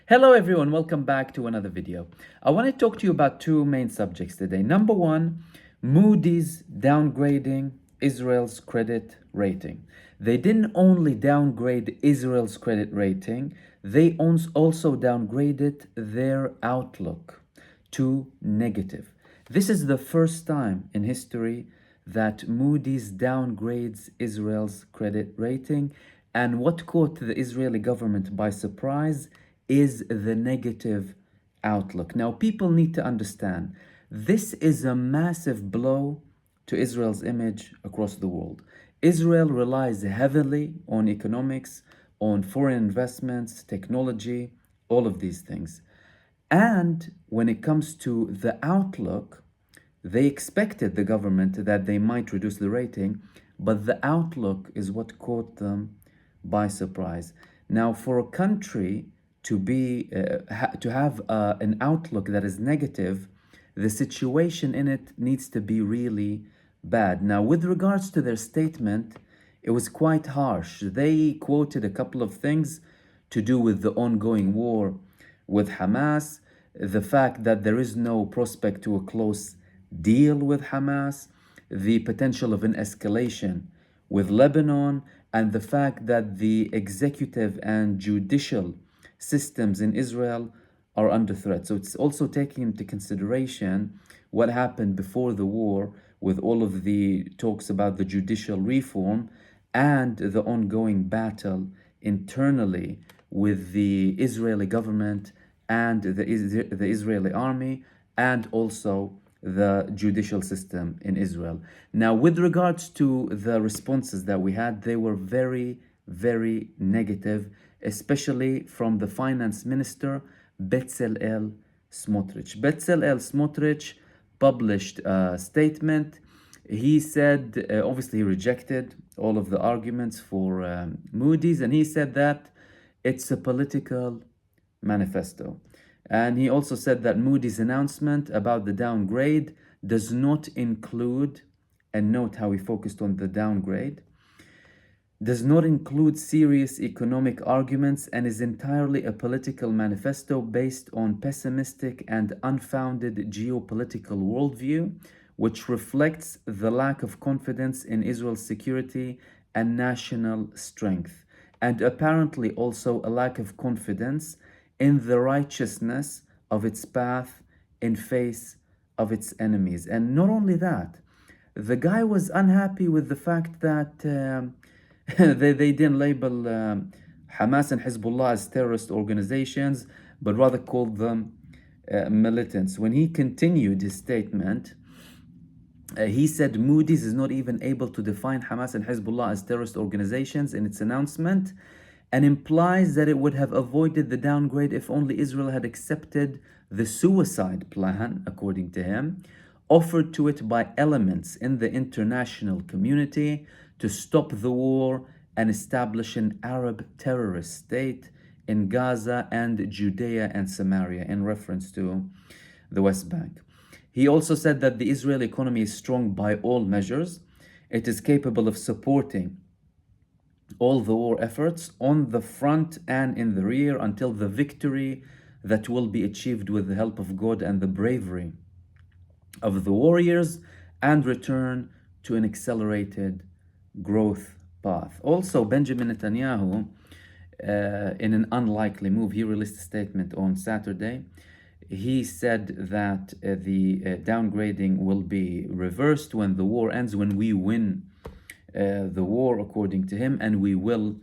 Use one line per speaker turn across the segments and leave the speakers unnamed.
Hello everyone, welcome back to another video. I want to talk to you about two main subjects today. Number one, Moody's downgrading Israel's credit rating. They didn't only downgrade Israel's credit rating, they also downgraded their outlook to negative. This is the first time in history that Moody's downgrades Israel's credit rating, and what caught the Israeli government by surprise is the negative outlook. Now, people need to understand this is a massive blow to Israel's image across the world. Israel relies heavily on economics, on foreign investments, technology, all of these things. And when it comes to the outlook, they expected the government that they might reduce the rating, but the outlook is what caught them by surprise. Now, for a country to have an outlook that is negative, the situation in it needs to be really bad. Now, with regards to their statement, it was quite harsh. They quoted a couple of things to do with the ongoing war with Hamas, the fact that there is no prospect to a close deal with Hamas, the potential of an escalation with Lebanon, and the fact that the executive and judicial systems in Israel are under threat. So it's also taking into consideration what happened before the war with all of the talks about the judicial reform and the ongoing battle internally with the Israeli government and the Israeli army, and also the judicial system in Israel. Now, with regards to the responses that we had, they were very, very negative, especially from the finance minister, Bezalel Smotrich. Bezalel Smotrich published a statement. He said, obviously, he rejected all of the arguments for Moody's, and he said that it's a political manifesto. And he also said that Moody's announcement about the downgrade does not include, and note how he focused on the downgrade, does not include serious economic arguments and is entirely a political manifesto based on pessimistic and unfounded geopolitical worldview, which reflects the lack of confidence in Israel's security and national strength, and apparently also a lack of confidence in the righteousness of its path in face of its enemies. And not only that, the guy was unhappy with the fact that they didn't label Hamas and Hezbollah as terrorist organizations, but rather called them militants. When he continued his statement, he said Moody's is not even able to define Hamas and Hezbollah as terrorist organizations in its announcement, and implies that it would have avoided the downgrade if only Israel had accepted the suicide plan, according to him, offered to it by elements in the international community to stop the war and establish an Arab terrorist state in Gaza and Judea and Samaria, in reference to the West Bank. He also said that the Israeli economy is strong by all measures. It is capable of supporting all the war efforts on the front and in the rear until the victory that will be achieved with the help of God and the bravery of the warriors, and return to an accelerated growth path. Also, Benjamin Netanyahu, in an unlikely move, he released a statement on Saturday. He said that the downgrading will be reversed when the war ends, when we win the war, according to him, and we will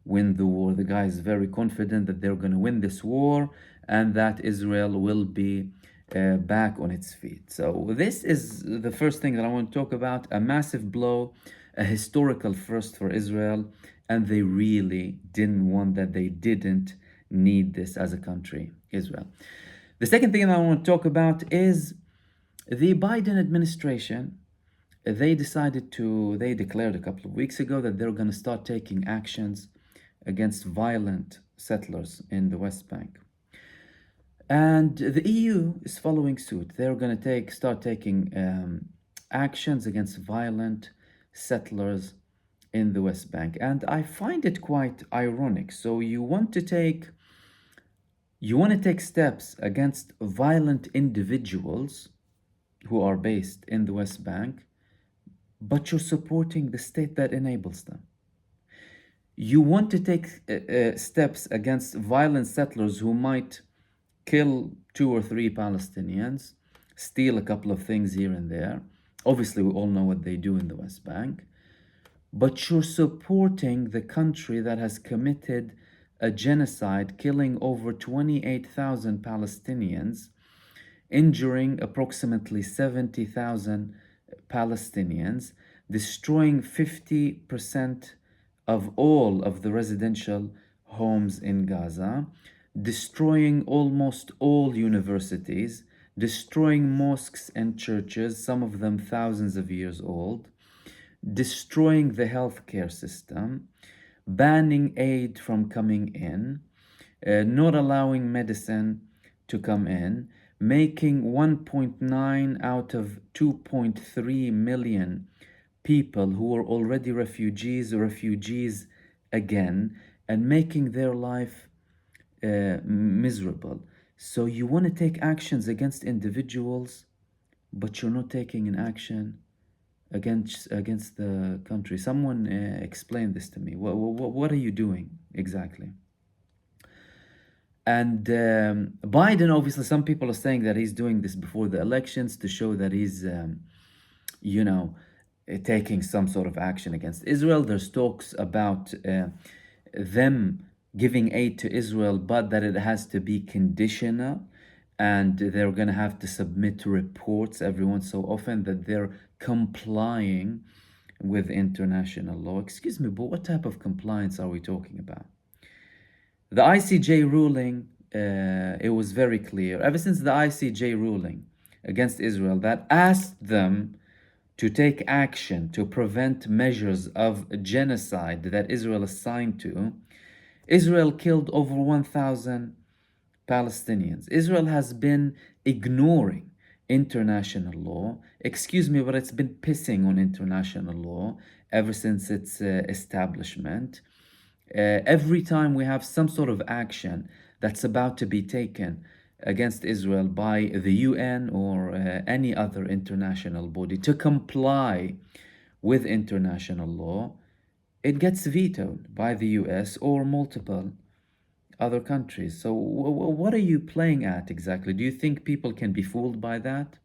win the war. The guy is very confident that they're going to win this war and that Israel will be back on its feet. So this is the first thing that I want to talk about, a massive blow, a historical first for Israel, and they really didn't want that. They didn't need this as a country, Israel. The second thing that I want to talk about is the Biden administration. They declared a couple of weeks ago that they're going to start taking actions against violent settlers in the West Bank. And the EU is following suit. They're going to start taking actions against violent settlers in the West Bank. And I find it quite ironic. So you want to take You want to take steps against violent individuals who are based in the West Bank, but you're supporting the state that enables them. You want to take steps against violent settlers who might kill 2 or 3 Palestinians, steal a couple of things here and there. Obviously, we all know what they do in the West Bank. But you're supporting the country that has committed a genocide, killing over 28,000 Palestinians, injuring approximately 70,000 Palestinians, destroying 50% of all of the residential homes in Gaza, destroying almost all universities, destroying mosques and churches, some of them thousands of years old, destroying the healthcare system, banning aid from coming in, not allowing medicine to come in, making 1.9 out of 2.3 million people who are already refugees again, and making their life miserable. So you want to take actions against individuals, but you're not taking an action against the country. Someone explain this to me. What are you doing exactly? And Biden, obviously, some people are saying that he's doing this before the elections to show that he's, taking some sort of action against Israel. There's talks about them giving aid to Israel, but that it has to be conditional, and they're going to have to submit reports every once so often that they're complying with international law. Excuse me, but what type of compliance are we talking about? The ICJ ruling, it was very clear, ever since the ICJ ruling against Israel that asked them to take action to prevent measures of genocide that Israel is signed to, Israel killed over 1,000 Palestinians. Israel has been ignoring international law. Excuse me, but it's been pissing on international law ever since its establishment. Every time we have some sort of action that's about to be taken against Israel by the UN or any other international body to comply with international law, it gets vetoed by the US or multiple other countries. So what are you playing at exactly? Do you think people can be fooled by that?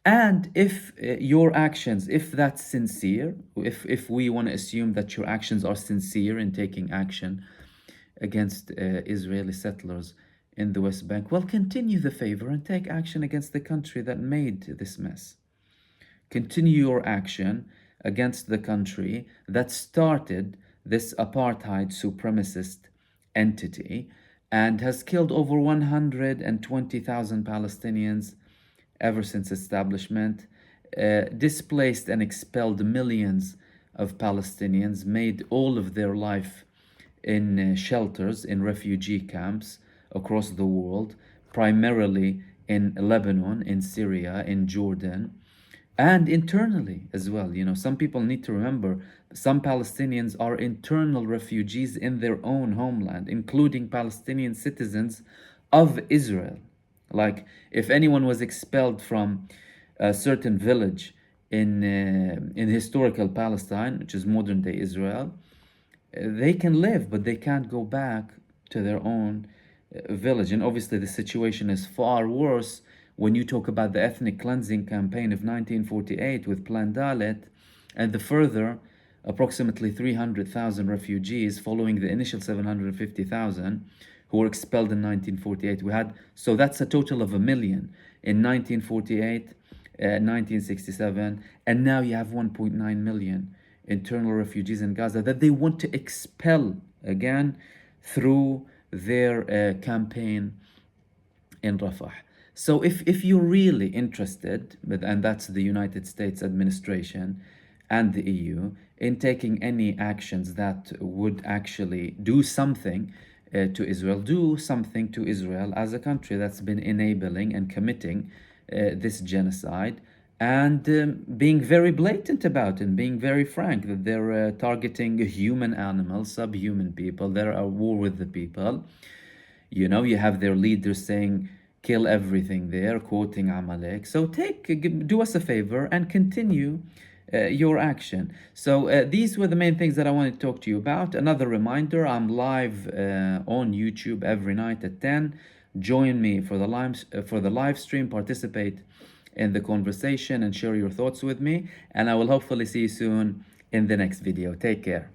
And if your actions, if that's sincere, if we want to assume that your actions are sincere in taking action against Israeli settlers in the West Bank, well, continue the favor and take action against the country that made this mess. Continue your action against the country that started this apartheid supremacist entity and has killed over 120,000 Palestinians ever since establishment, displaced and expelled millions of Palestinians, made all of their life in shelters, in refugee camps across the world, primarily in Lebanon, in Syria, in Jordan, and internally as well. Some people need to remember some Palestinians are internal refugees in their own homeland, including Palestinian citizens of Israel. Like, if anyone was expelled from a certain village in historical Palestine, which is modern day Israel, they can live, but they can't go back to their own village. And obviously, the situation is far worse when you talk about the ethnic cleansing campaign of 1948 with Plan Dalet and the further approximately 300,000 refugees following the initial 750,000 who were expelled in 1948. So that's a total of 1 million in 1948, 1967, and now you have 1.9 million internal refugees in Gaza that they want to expel again through their campaign in Rafah. So if you're really interested, and that's the United States administration and the EU, in taking any actions that would actually do something to Israel, do something to Israel as a country that's been enabling and committing this genocide, and being very blatant about it, and being very frank that they're targeting human animals, subhuman people, they're at war with the people. You know, you have their leaders saying, kill everything there, quoting Amalek. So do us a favor and continue your action. So these were the main things that I wanted to talk to you about. Another reminder, I'm live on YouTube every night at 10. Join me for the live stream, participate in the conversation and share your thoughts with me. And I will hopefully see you soon in the next video. Take care.